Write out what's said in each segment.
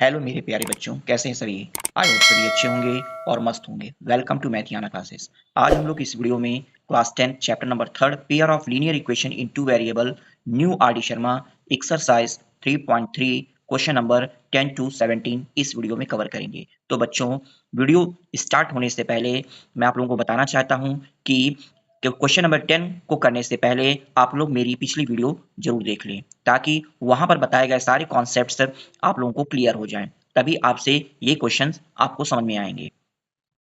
Hello मेरे प्यारे बच्चों, कैसे हैं सभी। आई होप सभी अच्छे होंगे और मस्त होंगे। वेलकम टू मैथियाना क्लासेस। आज हम लोग इस वीडियो में class 10 chapter number 3 pair of linear equation in two variable new R D Sharma exercise 3.3 question number 10 to 17 इस वीडियो में कवर करेंगे। तो बच्चों, वीडियो स्टार्ट होने से पहले मैं आप लोगों को बताना चाहता हूं कि क्वेश्चन नंबर 10 को करने से पहले आप लोग मेरी पिछली वीडियो जरूर देख लें, ताकि वहां पर बताए गए सारे कॉन्सेप्ट्स आप लोगों को क्लियर हो जाएं। तभी आपसे ये क्वेश्चंस आपको समझ में आएंगे।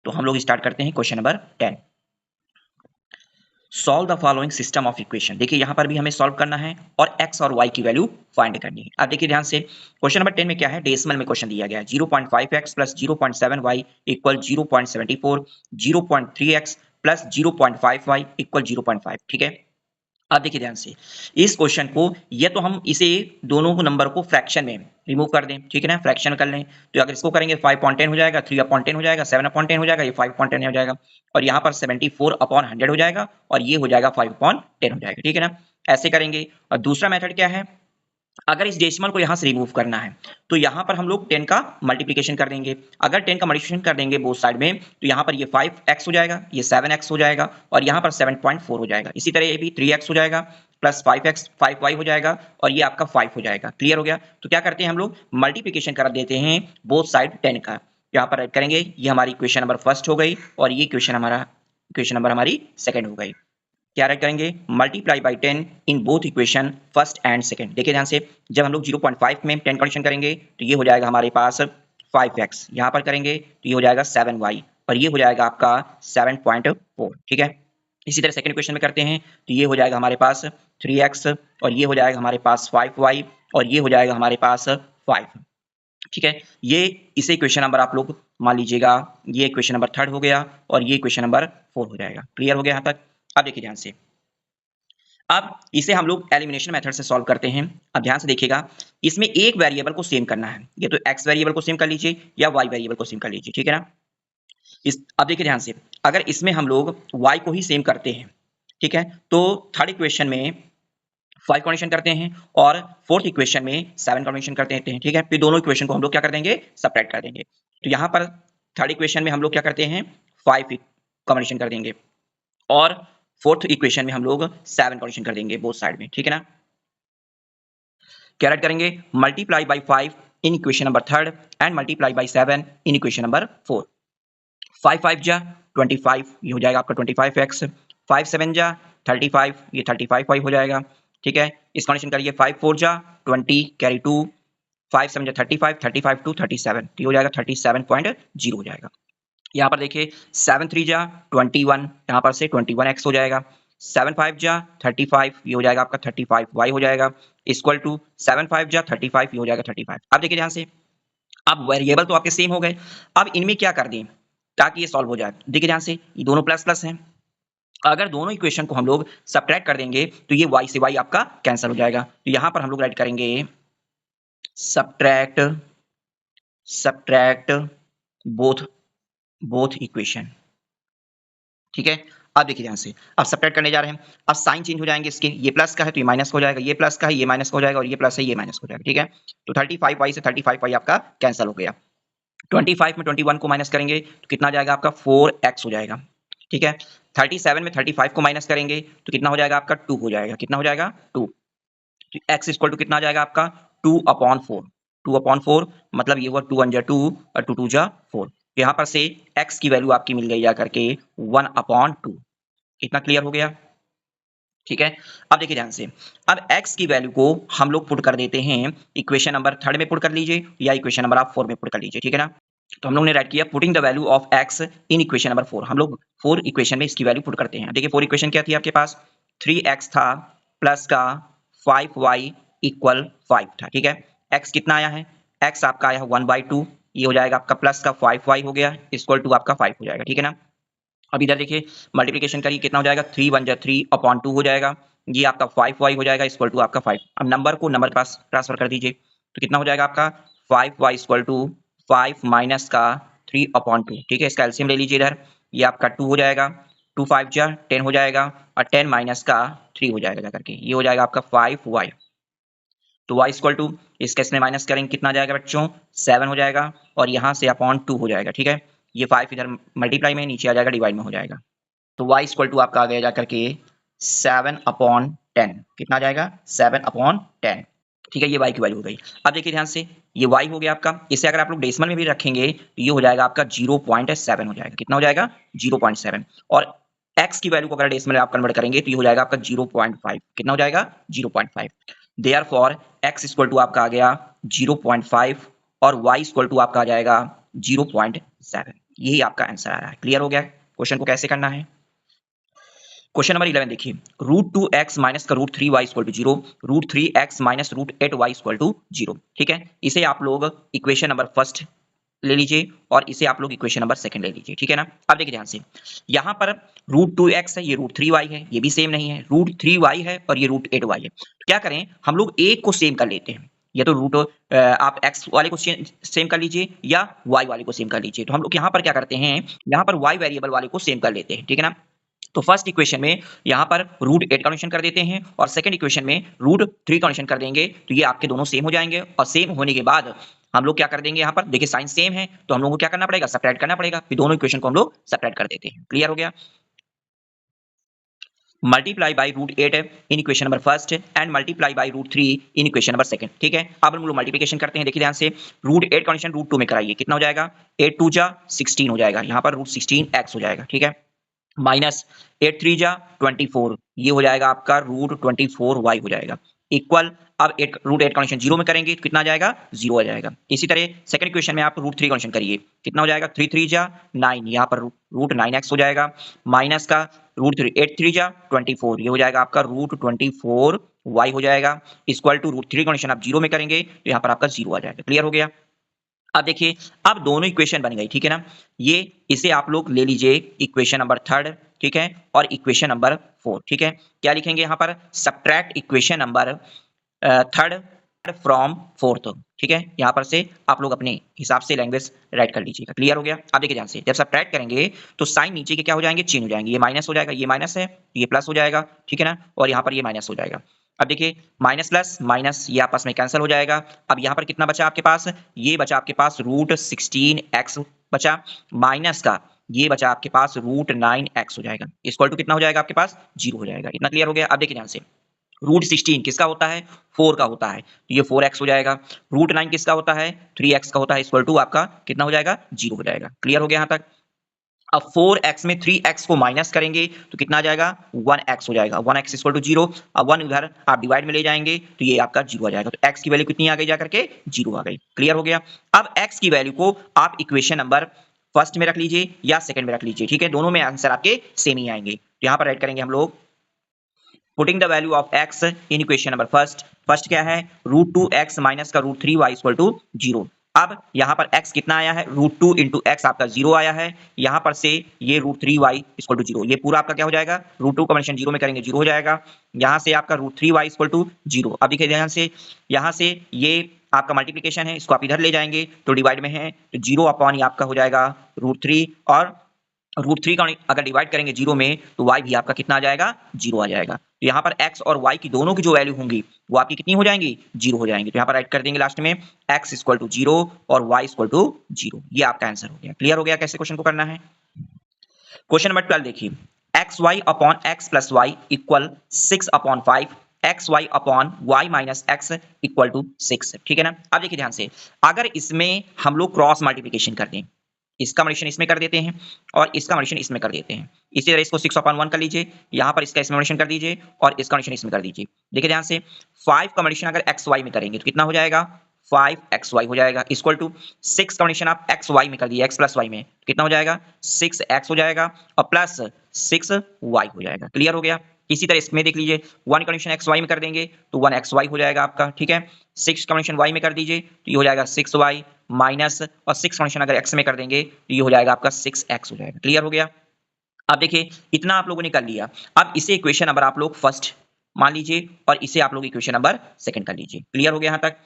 तो हम लोग स्टार्ट करते हैं question number 10। Solve the following system of equation. देखिए यहाँ पर भी हमें सॉल्व करना है और x और y की वैल्यू फाइंड करनी है। अब देखिए ध्यान से, क्वेश्चन नंबर 10 में क्या है, डेसिमल में क्वेश्चन दिया गया है। 0.5x plus 0.7y equal 0.74, 0.3x plus 0.5y equal 0.5। ठीक है, अब देखिए ध्यान से, इस क्वेश्चन को या तो हम इसे दोनों नंबर को फ्रैक्शन में रिमूव कर दें, ठीक है ना, फ्रैक्शन कर लें। तो अगर इसको करेंगे 5/10 हो जाएगा, 3/10 हो जाएगा, 7/10 हो जाएगा, ये 5/10 हो जाएगा, और यहाँ पर 74/100 हो जाएगा, और ये हो जाएगा 5/10 हो जाएगा। ठीक है ना, ऐसे करेंगे। और दूसरा मेथड क्या है, अगर इस डेसिमल को यहां से रिमूव करना है तो यहां पर हम लोग 10 का मल्टीप्लिकेशन कर देंगे। अगर 10 का मल्टीप्लिकेशन कर देंगे बोथ साइड में, तो यहां पर ये 5x हो जाएगा, ये 7x हो जाएगा, और यहां पर 7.4 हो जाएगा। इसी तरह ये भी 3x हो जाएगा प्लस 5x 5y हो जाएगा, और ये आपका 5 हो जाएगा। क्लियर हो गया। तो क्या करते हैं हम लोग, मल्टीप्लिकेशन कर देते हैं बोथ साइड 10 का। यहाँ पर करेंगे, ये हमारी इक्वेशन नंबर फर्स्ट हो गई, और ये इक्वेशन नंबर हमारी सेकंड हो गई। क्या राइट करेंगे, multiply by 10 in both equation first and second. देखिए ध्यान से, जब हम लोग 0.5 में 10 कंडीशन करेंगे तो ये हो जाएगा हमारे पास 5x, यहाँ पर करेंगे तो ये हो जाएगा 7y, और ये हो जाएगा आपका 7.4। ठीक है, इसी तरह सेकंड इक्वेशन में करते हैं तो ये हो जाएगा हमारे पास 3x, और ये हो जाएगा हमारे पास 5y, और ये हो जाएगा हमारे पास 5। ठीक है, ये इसे इक्वेशन नंबर आप लोग मान लीजिएगा, ये इक्वेशन नंबर 3 हो गया, और ये इक्वेशन नंबर 4 हो जाएगा। क्लियर हो गया यहाँ तक। अब देखिए ध्यान से, अब इसे हम लोग एलिमिनेशन मेथड से सॉल्व करते हैं। अब ध्यान से देखिएगा, इसमें एक वेरिएबल को सेम करना है, ये तो x वेरिएबल को सेम कर लीजिए या y वेरिएबल को सेम कर लीजिए। ठीक है ना, अब देखिए ध्यान से, अगर इसमें हम लोग y को ही सेम करते हैं, ठीक है, तो थर्ड इक्वेशन में 5 कॉन्डिशन करते हैं, और फोर्थ इक्वेशन में 7 कॉन्डिशन करते हैं। ठीक है, फिर दोनों इक्वेशन को हम लोग क्या कर देंगे, सब्ट्रैक्ट कर देंगे। तो यहाँ पर थर्ड इक्वेशन में हम लोग क्या करते हैं, 5 कॉम्बिनेशन कर देंगे, और फोर्थ इक्वेशन में हम लोग 7 कॉन्डिशन कर देंगे बोथ साइड में। ठीक है ना, क्या राइट करेंगे, multiply by 5 in equation number 3 and multiply by 7 in equation number 4। 5 5 जा 25, ये हो जाएगा आपका 25x, 5 7 जा 35, ये 35y हो जाएगा। ठीक है, इस कंडीशन करिए, 5 4 जा 20, कैरी 2, 5 7 जा 35, 35 2 37, ये हो जाएगा 37.0 हो जाएगा। यहाँ पर देखिए 7 3 जा 21, यहाँ पर से 21x हो जाएगा। 7 5 जा 35, ये हो जाएगा आपका 35y हो जाएगा, इक्वल टू 7 5 जा 35, ये हो जाएगा 35। अब देखिए ध्यान से, अब वेरिएबल तो आपके सेम हो गए, अब इनमें क्या कर दें ताकि ये सॉल्व हो जाए। देखिए ध्यान से, ये दोनों प्लस प्लस हैं, अगर दोनों इक्वेशन को हम लोग सब्ट्रैक्ट कर देंगे तो ये y से y आपका कैंसिल हो जाएगा। तो यहां पर हम लोग राइट करेंगे subtract subtract both both equation. ठीक है, अब देखिए ध्यान से, अब सब्ट्रैक्ट करने जा रहे हैं, अब साइन चेंज हो जाएंगे इसके, ये प्लस का है तो ये माइनस हो जाएगा, ये प्लस का है ये माइनस हो जाएगा, और ये प्लस है ये माइनस हो जाएगा। ठीक है, तो 35y से 35y आपका कैंसिल हो गया। 25 में 21 को माइनस करेंगे तो कितना आ जाएगा आपका 4x हो जाएगा। ठीक है, 37 में 35 को माइनस करेंगे तो कितना हो जाएगा आपका 2 हो जाएगा। कितना हो जाएगा 2, तो x इक्वल टू कितना आ जाएगा आपका 2/4। 2/4 मतलब ये हुआ 2 1 जा 2 और 2 2 जा 4। यहाँ पर से x की वैल्यू आपकी मिल गई जाकर के 1/2। इतना क्लियर हो गया। ठीक है, अब देखिए ध्यान से, अब x की वैल्यू को हम लोग पुट कर देते हैं इक्वेशन नंबर 3 में पुट कर लीजिए, या इक्वेशन नंबर आप 4 में पुट कर लीजिए। ठीक है ना, तो हम लोग ने राइट किया putting the value of x in equation number 4। हम लोग 4 इक्वेशन में इसकी वैल्यू पुट करते हैं। देखिए 4 इक्वेशन क्या थी आपके पास, 3x था प्लस का 5y इक्वल 5 था। ठीक है, x कितना आया है, x आपका आया है 1/2, ये हो जाएगा आपका प्लस का 5y हो गया इक्वल टू आपका 5 हो जाएगा। ठीक है ना, अब इधर देखिए मल्टीप्लिकेशन करिए, कितना हो जाएगा 3 1 जा 3/2 हो जाएगा, ये आपका 5y हो जाएगा इक्वल टू आपका 5। अब नंबर को नंबर के पास ट्रांसफर कर दीजिए, तो कितना हो जाएगा आपका 5y इक्वल टू 5 माइनस का 3/2। ठीक है, इसका एलसीएम ले लीजिए इधर, ये आपका 2 हो जाएगा, 2 5 जा 10 हो जाएगा, और 10 माइनस का 3 हो जाएगा जाकर के, ये हो जाएगा आपका 5y। तो y इक्वल टू इस केस में माइनस करेंगे कितना आ जाएगा बच्चों 7 हो जाएगा और यहाँ से अपॉन 2 हो जाएगा। ठीक है, ये 5 इधर मल्टीप्लाई में नीचे आ जाएगा डिवाइड में हो जाएगा। तो y इक्वल टू आपका आ गया जाकर के 7/10 कितना आ जाएगा 7/10। ठीक है, ये y की वैल्यू हो गई। अब देखिए ध्यान से ये y हो गया आपका, इसे अगर आप लोग डेसिमल में भी रखेंगे तो ये हो जाएगा आपका 0.7 हो जाएगा। कितना हो जाएगा 0.7 और x की वैल्यू को अगर डेसिमल में आप कन्वर्ट करेंगे तो ये हो जाएगा आपका 0.5। कितना हो जाएगा 0.5। देयरफॉर x इक्वल टू आपका आ गया 0.5 और y इक्वल टू आपका आ जाएगा 0.7। यही आपका आंसर आ रहा है। क्लियर हो गया क्वेश्चन को कैसे करना है। क्वेश्चन नंबर 11 देखिए, √2x माइनस का √3y equal to 0, √3x minus √8y equal to 0। ठीक है, इसे आप लोग इक्वेशन नंबर फर्स्ट ले लीजिए और इसे आप लोग इक्वेशन नंबर सेकंड ले लीजिए। ठीक है ना, अब देखिए ध्यान से यहाँ पर √2x है, ये √3y है, ये भी सेम नहीं है, √3y है और ये √8y है। तो क्या करें हम लोग एक को सेम कर लेते हैं, या तो रूट आप x वाले को सेम कर लीजिए या y वाले को सेम कर लीजिए। तो हम लोग यहाँ पर क्या करते हैं, यहाँ पर y वेरिएबल वाले को सेम कर लेते हैं। ठीक है ना, तो फर्स्ट इक्वेशन में यहाँ पर √8 का नोटेशन कर देते हैं और सेकंड इक्वेशन में √3 का नोटेशन कर देंगे। तो ये आपके दोनों सेम हो जाएंगे और सेम होने के बाद हम लोग क्या कर देंगे, यहाँ पर देखिए साइन सेम है तो हम लोगों को क्या करना पड़ेगा, सब्ट्रैक्ट करना पड़ेगा। फिर दोनों इक्वेशन को हम लोग सब्ट्रैक्ट कर देते हैं। क्लियर हो गया। Multiply by √8 in equation number first and multiply by √3 in equation number second. ठीक है, अब हम लोग मल्टीप्लिकेशन करते हैं। देखिए ध्यान से √8 का नोटेशन √2 में कराइए, कितना हो जाएगा 8 2 जा 16 हो जाएगा, यहाँ पर √16x हो जाएगा। ठीक है, माइनस 8 3 जा 24, ये हो जाएगा आपका √24y हो जाएगा इक्वल। अब √8 का नोटेशन 0 में करेंगे तो कितना आ जाएगा 0 आ जाएगा। इसी तरह सेकंड इक्वेशन में आप √3 का नोटेशन करिए, कितना हो जाएगा 3 3 जा 9, यहाँ पर √9x हो जाएगा माइनस का √3 8 3 जा 24, ये हो जाएगा आपका √24y हो जाएगा इक्वल टू √3 का नोटेशन आप 0 में करेंगे तो यहाँ पर आपका 0 आ जाएगा। क्लियर हो गया। अब देखिए अब दोनों इक्वेशन बन गई। ठीक है ना, ये इसे आप लोग ले लीजिए इक्वेशन नंबर थर्ड। ठीक है, और इक्वेशन नंबर 4। ठीक है, क्या लिखेंगे यहाँ पर, subtract equation number third from fourth. ठीक है, यहाँ पर से आप लोग अपने हिसाब से लैंग्वेज राइट कर लीजिएगा। क्लियर हो गया। अब देखिए ध्यान से जब सब्ट्रैक्ट करेंगे तो साइन नीचे के क्या हो जाएंगे, चेंज हो जाएंगे। ये माइनस हो जाएगा, ये माइनस है, ये प्लस हो जाएगा। ठीक है ना, और यहाँ पर ये माइनस हो जाएगा। अब देखिए माइनस प्लस माइनस ये आपस में कैंसिल हो जाएगा। अब यहाँ पर कितना बचा आपके पास, ये बचा आपके पास √16x बचा माइनस का ये बचा आपके पास √9x हो जाएगा इक्वल टू कितना हो जाएगा आपके पास 0 हो जाएगा। इतना क्लियर हो गया। अब देखिए ध्यान से √16 किसका होता है, 4 का होता है, तो ये 4x हो जाएगा। √9 किसका होता है, 3x का होता है, इक्वल टू आपका कितना हो जाएगा 0 हो जाएगा। क्लियर हो गया यहाँ तक। अब 4x में 3x को माइनस करेंगे तो कितना आ जाएगा 1x हो जाएगा, 1x इक्वल टू 0। अब 1 उधर आप डिवाइड में ले जाएंगे तो ये आपका 0 आ जाएगा। तो x की वैल्यू कितनी आ गई जाकर के 0 आ गई। क्लियर हो गया। अब x की वैल्यू को आप इक्वेशन नंबर फर्स्ट में रख लीजिए या सेकंड में रख लीजिए। ठीक है, दोनों में आंसर आपके सेम ही आएंगे। तो यहाँ पर राइट करेंगे हम लोग putting the value of x in equation number first क्या है √2x माइनस का √3y इक्वल टू 0। अब यहाँ पर x कितना आया है, √2 इंटू एक्स आपका 0 आया है, यहाँ पर से ये √3y इक्वल टू 0, ये पूरा आपका क्या हो जाएगा √2 का कन्वर्शन 0 में करेंगे 0 हो जाएगा। यहाँ से आपका √3y इक्वल टू 0। अब देखिए ध्यान से यहाँ से ये आपका मल्टीप्लिकेशन है, इसको आप इधर ले जाएंगे तो डिवाइड में है तो 0 अपॉन ये आपका हो जाएगा √3 और √3 का अगर डिवाइड करेंगे 0 में तो y भी आपका कितना आ जाएगा 0 आ जाएगा। तो यहाँ पर x और y की दोनों की जो वैल्यू होंगी वो आपकी कितनी हो जाएंगी 0 हो जाएंगी। तो यहाँ पर राइट कर देंगे लास्ट में x इक्वल टू 0 और y इक्वल टू 0। ये आपका आंसर हो गया। क्लियर हो गया कैसे क्वेश्चन को करना है। क्वेश्चन नंबर 12 देखिए xy upon x plus y equal 6/5 xy upon y minus x equal to 6। ठीक है ना, अब देखिए ध्यान से अगर इसमें हम लोग क्रॉस मल्टीप्लिकेशन कर दें, इसका मल्टीप्लिकेशन इसमें कर देते हैं और इसका मल्टीप्लिकेशन इसमें कर देते हैं, इसी तरह इसको 6/1 कर लीजिए, यहाँ पर इसका इसमें मल्टीप्लिकेशन कर दीजिए और इसका मल्टीप्लिकेशन इसमें कर दीजिए। देखिए ध्यान से 5 का मल्टीप्लिकेशन अगर xy में करेंगे तो कितना हो जाएगा 5xy हो जाएगा इक्वल टू 6 का मल्टीप्लिकेशन आप xy में कर दिए x प्लस y में तो कितना हो जाएगा 6x हो जाएगा और प्लस 6y हो जाएगा। क्लियर हो गया। इसी तरह इसमें देख लीजिए 1 का मल्टीप्लिकेशन xy में कर देंगे तो 1xy हो जाएगा आपका। ठीक है, 6 का मल्टीप्लिकेशन y में कर दीजिए तो ये हो जाएगा 6y माइनस और 6 का मल्टीप्लिकेशन अगर x में कर देंगे तो ये हो जाएगा आपका 6x हो जाएगा। क्लियर हो गया। अब देखिए इतना आप लोगों ने कर लिया। अब इसे इक्वेशन नंबर आप लोग फर्स्ट मान लीजिए और इसे आप लोग इक्वेशन नंबर सेकंड कर लीजिए। क्लियर हो गया यहाँ तक।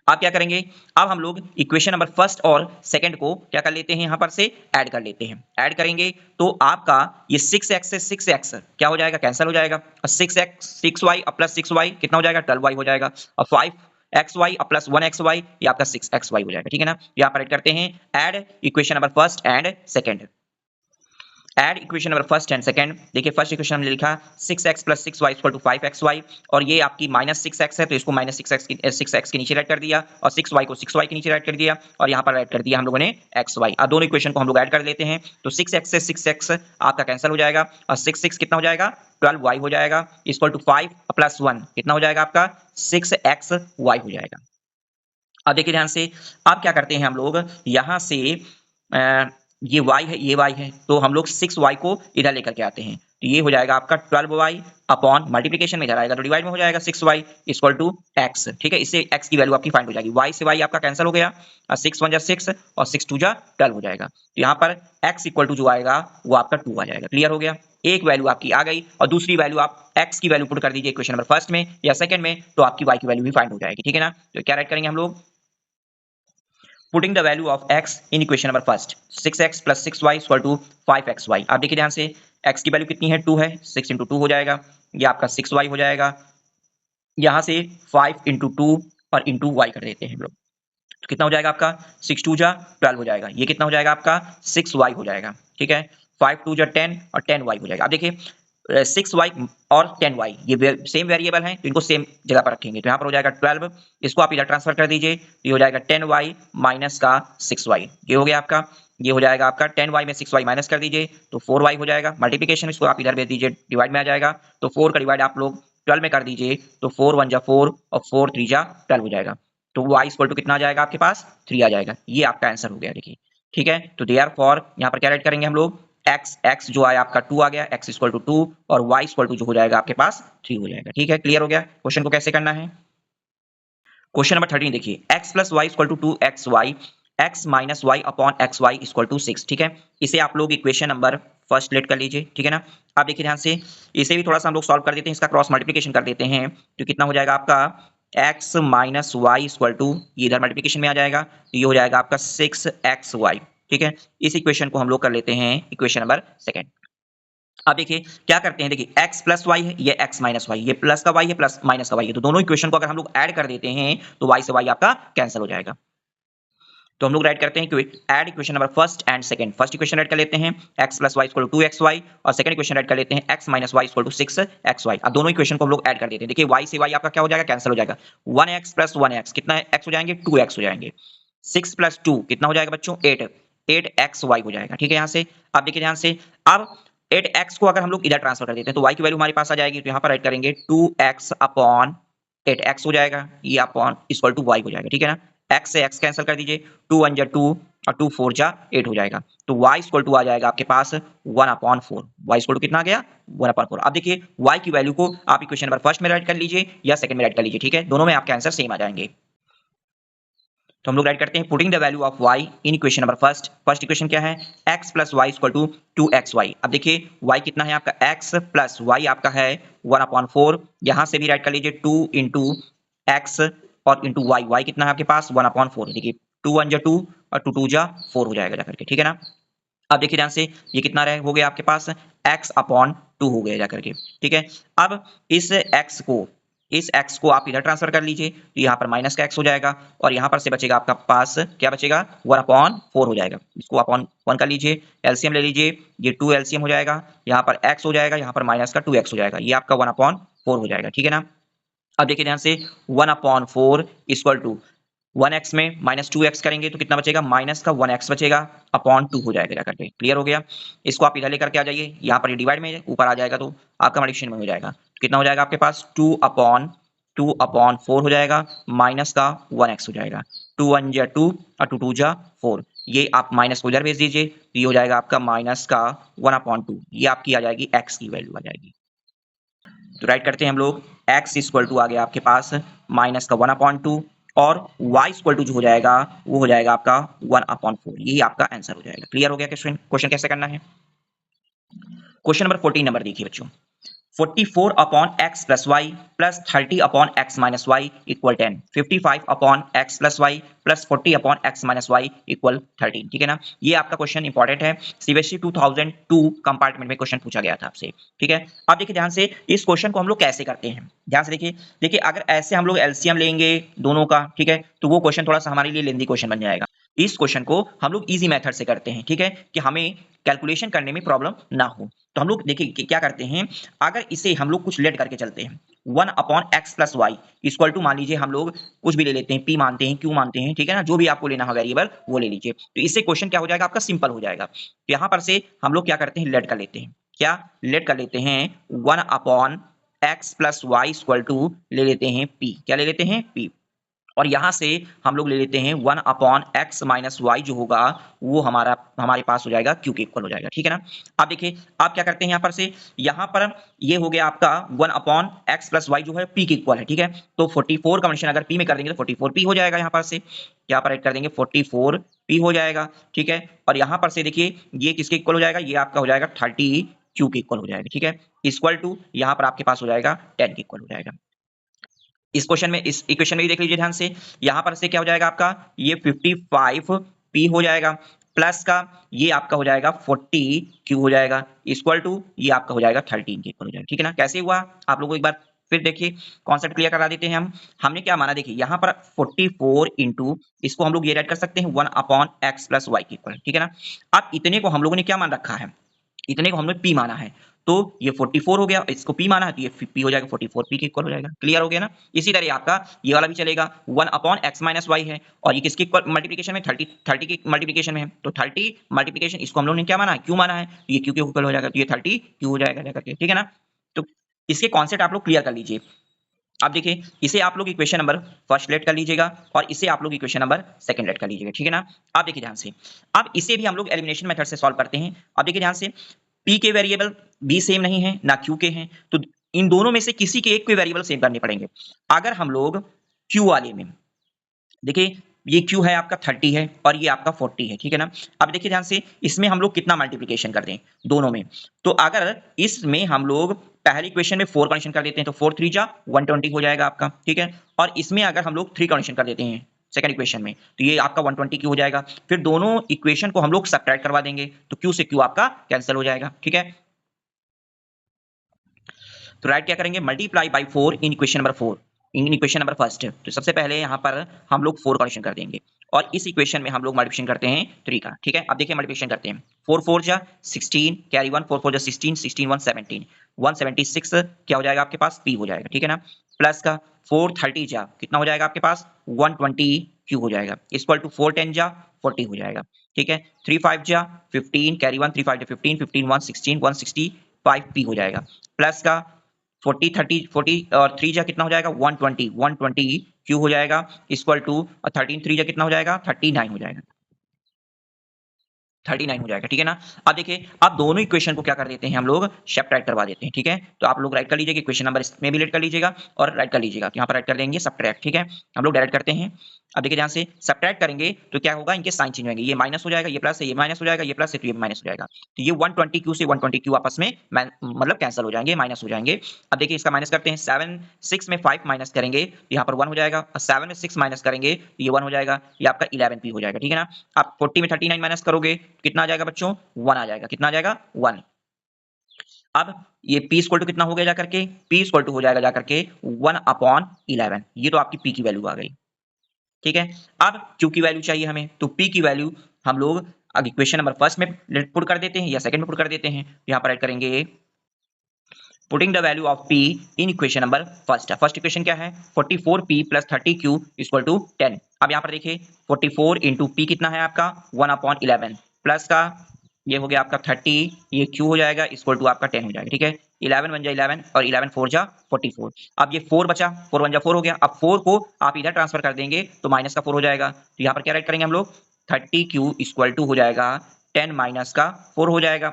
आप क्या करेंगे, अब हम लोग इक्वेशन नंबर फर्स्ट और सेकंड को क्या कर लेते हैं, यहां पर से ऐड कर लेते हैं। ऐड करेंगे तो आपका ये 6x से 6x क्या हो जाएगा, कैंसिल हो जाएगा। और 6x 6y प्लस 6y कितना हो जाएगा, 12y हो जाएगा। और 5xy प्लस 1xy ये आपका 6xy हो जाएगा। ठीक है ना, यहाँ पर ऐड करते हैं, add equation number first and second. Add equation number first and second. देखिए फर्स्ट इक्वेशन हमने लिखा 6x plus 6y equal to 5xy, और ये आपकी माइनस 6x है तो इसको माइनस 6x के नीचे ऐड कर दिया, और 6y को 6y के नीचे ऐड कर दिया, और यहाँ पर ऐड कर दिया हम लोगों ने xy। अब दोनों इक्वेशन को हम लोग ऐड कर लेते हैं तो 6x से 6x आपका कैंसिल हो जाएगा, और 6 कितना हो जाएगा, 12y हो जाएगा, इक्वल टू 5 प्लस 1 कितना हो जाएगा आपका 6xy हो जाएगा। अब देखिए ध्यान से, अब क्या करते हैं हम लोग, यहाँ से ये y है, ये y है, तो हम लोग 6y को इधर लेकर के आते हैं, तो ये हो जाएगा आपका 12y अपॉन मल्टीप्लिकेशन में इधर आएगा तो डिवाइड में हो जाएगा 6y इक्वल टू x। ठीक है, इससे x की वैल्यू आपकी फाइंड हो जाएगी, y से y आपका कैंसिल हो गया, 6 1 जा 6 और 6 2 जा 12 हो जाएगा। तो यहाँ पर x इक्वल टू जो आएगा वो आपका 2 आ जाएगा। क्लियर हो गया, एक वैल्यू आपकी आ गई, और दूसरी वैल्यू आप x की वैल्यू पुट कर दीजिए इक्वेशन नंबर फर्स्ट में या सेकंड में, तो आपकी y की वैल्यू भी फाइंड हो जाएगी। ठीक है ना, तो क्या राइट करेंगे हम लोग, putting the value of x in equation number first, 6x plus 6y equal to 5xy। आप देखिए ध्यान से, x की वैल्यू कितनी है, 2 है, 6 इंटू 2 हो जाएगा, ये आपका 6y हो जाएगा। यहाँ से 5 इंटू 2 और इंटू y कर देते हैं हम लोग, तो कितना हो जाएगा आपका 6 2 जा 12 हो जाएगा, ये कितना हो जाएगा आपका 6y हो जाएगा। ठीक है, 5 2 जा 10 और 10y हो जाएगा। अब देखिए 6y और 10y ये सेम वेरिएबल हैं तो इनको सेम जगह पर रखेंगे, तो यहाँ पर हो जाएगा 12, इसको आप इधर ट्रांसफर कर दीजिए, तो ये हो जाएगा 10y माइनस का 6y, ये हो गया आपका, ये हो जाएगा आपका 10y में 6y माइनस कर दीजिए तो 4y हो जाएगा। मल्टीप्लिकेशन इसको आप इधर भेज दीजिए, डिवाइड में आ जाएगा, तो 4 का डिवाइड आप लोग 12 में कर दीजिए, तो 4 1 जा 4 और 4 3 जा 12 हो जाएगा, तो y इक्वल टू कितना आ जाएगा आपके पास 3 आ जाएगा। ये आपका आंसर हो गया। देखिए ठीक है, तो देयरफॉर यहाँ पर क्या राइट करेंगे हम लोग, x जो आया आपका 2 आ गया, x इक्वल टू 2 और y इक्वल टू जो हो जाएगा आपके पास 3 हो जाएगा। ठीक है, क्लियर हो गया। क्वेश्चन को कैसे करना है, क्वेश्चन नंबर 13 देखिए, x plus y equal to 2xy, x minus y upon xy equal to 6। ठीक है, इसे आप लोग इक्वेशन नंबर फर्स्ट लेट कर लीजिए। ठीक है ना, आप देखिए ध्यान से, इसे भी थोड़ा सा हम लोग सॉल्व कर देते हैं, इसका क्रॉस मल्टीप्लिकेशन कर देते हैं, तो कितना हो जाएगा आपका x minus y equal to, ये इधर मल्टीप्लिकेशन में आ जाएगा, तो ये हो जाएगा आपका 6xy। ठीक है, इस इक्वेशन को हम लोग कर लेते हैं इक्वेशन नंबर सेकंड। अब देखिए क्या करते हैं, देखिए x प्लस वाई है, ये x माइनस वाई, ये प्लस का y है, प्लस माइनस का y है, तो दोनों इक्वेशन को अगर हम लोग ऐड कर देते हैं तो y से y आपका कैंसिल हो जाएगा। तो हम लोग राइट करते हैं कि add equation number first and second. First equation write कर लेते हैं x plus y equal to 2xy, और सेकंड इक्वेशन राइट कर लेते हैं x minus y equal to 6xy। अब दोनों इक्वेशन को हम लोग ऐड कर देते हैं, देखिए y से y आपका क्या हो जाएगा, कैंसिल हो जाएगा, 1x प्लस 1x कितना x हो जाएंगे, 2x हो जाएंगे, 6 प्लस 2 कितना हो जाएगा बच्चों, 8xy हो जाएगा। ठीक है, यहाँ से अब देखिए ध्यान से, अब 8x को अगर हम लोग इधर ट्रांसफर कर देते हैं तो y की वैल्यू हमारे पास आ जाएगी, तो यहाँ पर राइट करेंगे 2x अपॉन 8x हो जाएगा, ये अपॉन इक्वल टू y हो जाएगा। ठीक है ना, x से x कैंसिल कर दीजिए, 2 1 जा 2 और 2 4 जा 8 हो जाएगा, तो y इक्वल टू आ जाएगा आपके पास 1 अपॉन 4। y इक्वल टू कितना आ गया, 1 अपॉन 4। अब देखिए y की वैल्यू को आप इक्वेशन नंबर फर्स्ट में राइट कर लीजिए या सेकंड में राइट कर लीजिए, ठीक है, दोनों में आपके आंसर सेम आ जाएंगे। तो हम लोग राइट करते हैं, putting the value of y in equation number first. First equation क्या है, x plus y equal to 2xy। अब देखिए y कितना है आपका, x प्लस वाई आपका है 1 अपॉन 4, यहां से भी राइट कर लीजिए 2 इंटू एक्स और इंटू वाई, वाई कितना है आपके पास 1 अपॉन 4, देखिए 2 1 जा 2 और 2 2 जा 4 हो जाएगा जाकर के। ठीक है ना, अब देखिए ध्यान से, ये कितना रहे हो गया आपके पास x अपॉन 2 हो गया जाकर के। ठीक है, अब इस x को आप इधर ट्रांसफर कर लीजिए, तो यहाँ पर माइनस का x हो जाएगा, और यहाँ पर से बचेगा आपका पास क्या बचेगा, 1 अपॉन 4 हो जाएगा, इसको अपॉन 1 कर लीजिए, एलसीएम ले लीजिए, ये 2 एलसीएम हो जाएगा, यहाँ पर x हो जाएगा, यहाँ पर माइनस का 2x हो जाएगा, ये आपका 1 अपॉन 4 हो जाएगा। ठीक है ना, अब देखिए ध्यान से 1 अपॉन 4 इक्वल टू 1x में माइनस 2x करेंगे तो कितना बचेगा, माइनस का 1x बचेगा अपॉन 2 हो जाएगा जाकर के। क्लियर हो गया, इसको आप इधर लेकर के आ जाइए, यहाँ पर ये डिवाइड में ऊपर आ जाएगा तो आपका मल्टीप्लिकेशन में हो जाएगा, तो कितना हो जाएगा आपके पास 2 अपॉन 4 हो जाएगा, माइनस का 1x हो जाएगा, 2 1 जा 2 और 2 2 जा 4, ये आप माइनस को इधर भेज दीजिए, तो ये हो जाएगा आपका माइनस का 1 अपॉन 2, ये आपकी आ जाएगी x की वैल्यू आ जाएगी। तो राइट करते हैं हम लोग, x इक्वल टू आ गया आपके पास माइनस का 1 अपॉन 2, और y इक्वल टू जो हो जाएगा वो हो जाएगा आपका 1 अपॉन 4, यही आपका आंसर हो जाएगा। क्लियर हो गया क्वेश्चन, क्वेश्चन कैसे करना है। क्वेश्चन नंबर 14 नंबर देखिए बच्चों, 44 upon x plus y plus 30 upon x minus y equal 10, 55 upon x plus y plus 40 upon x minus y equal 13। ठीक है ना, ये आपका क्वेश्चन इंपॉर्टेंट है, सीबीएसई 2002 कंपार्टमेंट में क्वेश्चन पूछा गया था आपसे। ठीक है, अब देखिए ध्यान से इस क्वेश्चन को हम लोग कैसे करते हैं, ध्यान से देखिए। देखिए अगर ऐसे हम लोग एलसीएम लेंगे दोनों का, ठीक है, तो वो क्वेश्चन थोड़ा सा हमारे लिए लेंदी क्वेश्चन बन जाएगा। इस क्वेश्चन को हम लोग इजी मेथड से करते हैं, ठीक है, कि हमें कैलकुलेशन करने में प्रॉब्लम ना हो। तो हम लोग देखिए क्या करते हैं, अगर इसे हम लोग कुछ लेट करके चलते हैं, 1 upon x plus y equal to, मान लीजिए हम लोग कुछ भी ले लेते हैं, पी मानते हैं, क्यू मानते हैं, ठीक है ना, जो भी आपको लेना हो वेरिएबल वो ले लीजिए। तो इससे क्वेश्चन क्या हो जाएगा आपका, सिंपल हो जाएगा। तो यहां पर से हम लोग क्या करते हैं, लेट कर लेते हैं, क्या लेट कर लेते हैं, 1 upon x plus y equal to ले लेते हैं पी, क्या ले लेते हैं पी, और यहां से हम लोग ले लेते हैं 1 अपॉन एक्स माइनस वाई, जो होगा वो हमारे पास हो जाएगा क्यू के इक्वल हो जाएगा। ठीक है ना, अब देखिए आप क्या करते हैं, यहां पर से यहां पर ये हो गया आपका 1 अपॉन एक्स प्लस वाई जो है पी के इक्वल है। ठीक है, तो 44 का कंडीशन अगर पी में कर देंगे तो 44 पी हो जाएगा, यहां पर से यहां पर ऐड कर देंगे 44 पी हो जाएगा। ठीक है, और यहां पर से देखिए ये किसके इक्वल हो जाएगा, ये आपका हो जाएगा 30 क्यू के इक्वल हो जाएगा। ठीक है, इक्वल टू यहां पर आपके पास हो जाएगा 10 के इक्वल हो जाएगा। इस क्वेश्चन में, इस इक्वेशन में भी देख लीजिए ध्यान से, यहां पर से क्या हो जाएगा आपका, ये 55 पी हो जाएगा, प्लस का ये आपका हो जाएगा 40 क्यू हो जाएगा, इक्वल टू ये आपका हो जाएगा 13 के इक्वल हो जाएगा। ठीक है ना, कैसे हुआ आप लोगों को एक बार फिर देखिए कॉन्सेप्ट क्लियर करा देते हैं हम। हमने क्या माना, देखिए यहां पर 44 इंटू, इसको हम लोग ये राइट कर सकते हैं 1 अपॉन एक्स प्लस वाई के इक्वल। ठीक है ना, अब इतने को हम लोगों ने क्या मान रखा है, इतने को हमने पी माना है, तो ये 44 हो गया, इसको पी माना है तो ये पी हो जाएगा, 44 पी के इक्वल हो जाएगा। क्लियर हो गया ना, इसी तरह आपका ये वाला भी चलेगा, 1 अपॉन एक्स माइनस वाई है, और ये किसके मल्टीप्लिकेशन में, 30 की मल्टीप्लिकेशन में है, तो 30 मल्टीप्लिकेशन, इसको हम लोगों ने क्या माना है, क्यू माना है, तो ये क्यू के इक्वल हो जाएगा, तो ये 30 क्यू हो जाएगा जाकर के। ठीक है ना, तो इसके कॉन्सेप्ट आप लोग क्लियर कर लीजिए। अब देखिए इसे आप लोग इक्वेशन नंबर फर्स्ट लेट कर लीजिएगा, और इसे आप लोग इक्वेशन नंबर सेकंड लेट कर लीजिएगा। ठीक है ना, अब देखिए ध्यान से, अब इसे भी हम लोग एलिमिनेशन मेथड से सॉल्व करते हैं। अब देखिए ध्यान से, पी के वेरिएबल बी सेम नहीं है ना क्यू के हैं, तो इन दोनों में से किसी के एक के वेरिएबल सेम करने पड़ेंगे। अगर हम लोग क्यू वाले में, देखिए ये क्यू है आपका 30 है और ये आपका 40 है। ठीक है ना, अब देखिए ध्यान से, इसमें हम लोग कितना मल्टीप्लिकेशन कर दें दोनों में, तो अगर इसमें हम लोग पहली इक्वेशन में 4 कंडीशन कर देते हैं तो 4 3 जा 120 हो जाएगा आपका। ठीक है, और इसमें अगर हम लोग 3 कंडीशन कर देते हैं सेकंड इक्वेशन में, तो ये आपका 120 क्यू हो जाएगा। फिर दोनों इक्वेशन को हम लोग सब्ट्रैक्ट करवा देंगे, तो क्यू से क्यू आपका कैंसिल हो जाएगा। ठीक है, तो राइट क्या करेंगे, multiply by 4 in equation number 4, in equation number first. तो सबसे पहले यहां पर हम लोग 4 कंडीशन कर देंगे, और इस इक्वेशन में हम लोग मल्टीप्लिकेशन करते हैं 3 का। ठीक है, अब देखिए मल्टीप्लिकेशन करते हैं, 4 4 जा 16 कैरी 1, 4 4 जा 16, 16 1 17, 176 क्या हो जाएगा आपके पास, पी हो जाएगा। ठीक है ना, प्लस का 4 30 जा कितना हो जाएगा आपके पास, 120 क्यू हो जाएगा, इक्वल टू 4 10 जा 40 हो जाएगा। ठीक है, 3 5 जा 15 कैरी 1, 3 5 जा 15, 15 1 16, 165 पी हो जाएगा, प्लस का 40 30 40 और 3 जा कितना हो जाएगा, 120 क्यू हो जाएगा, इक्वल टू 13 3 जा कितना हो जाएगा, 39 हो जाएगा, 39 हो जाएगा। ठीक है ना, अब देखिए अब दोनों इक्वेशन को क्या कर देते हैं हम लोग, सब्ट्रैक्ट करवा देते हैं। ठीक है, तो आप लोग राइट कर लीजिए, इक्वेशन नंबर इसमें भी लेट कर लीजिएगा और राइट कर लीजिएगा, तो यहाँ पर राइट कर देंगे सब्ट्रैक्ट। ठीक है, हम लोग डायरेक्ट करते हैं। अब देखिए ध्यान से, सब्ट्रैक्ट करेंगे तो क्या होगा, इनके साइन चेंज होंगे, ये माइनस हो जाएगा, ये प्लस है, ये माइनस हो जाएगा, ये प्लस है तो ये माइनस हो जाएगा, तो ये 120 क्यू से 120 क्यू आपस में मतलब कैंसिल हो जाएंगे, माइनस हो जाएंगे। अब देखिए इसका माइनस करते हैं, 7 6 में 5 माइनस करेंगे, यहाँ पर 1 हो जाएगा, और 7 में 6 माइनस करेंगे, ये 1 हो जाएगा, ये आपका 11 पी हो जाएगा। ठीक है ना, आप 40 में 39 माइनस करोगे कितना आ जाएगा बच्चों, 1 आ जाएगा, कितना आ जाएगा 1। अब ये p इक्वल टू कितना हो गया जाकर के, p इक्वल टू हो जाएगा जाकर के 1 अपॉन 11, ये तो आपकी p की वैल्यू आ गई। ठीक है, अब q की वैल्यू चाहिए हमें, तो p की वैल्यू हम लोग अब इक्वेशन नंबर फर्स्ट में पुट कर देते हैं या सेकंड में पुट कर देते हैं, यहाँ पर ऐड करेंगे putting the value of p in equation number first. First equation क्या है, 44p plus 30q equal to 10। अब यहाँ पर देखिए 44 इंटू पी कितना है आपका 1 अपॉन 11, प्लस का ये हो गया आपका 30, ये q हो जाएगा इक्वल टू आपका 10 हो जाएगा। ठीक है, 11 बन जा 11 और 11 4 जा 44। अब ये 4 बचा, 4 1 जा 4 हो गया, अब 4 को आप इधर ट्रांसफर कर देंगे तो माइनस का 4 हो जाएगा, तो यहाँ पर क्या राइट करेंगे हम लोग, 30q इक्वल टू हो जाएगा 10 माइनस का 4 हो जाएगा,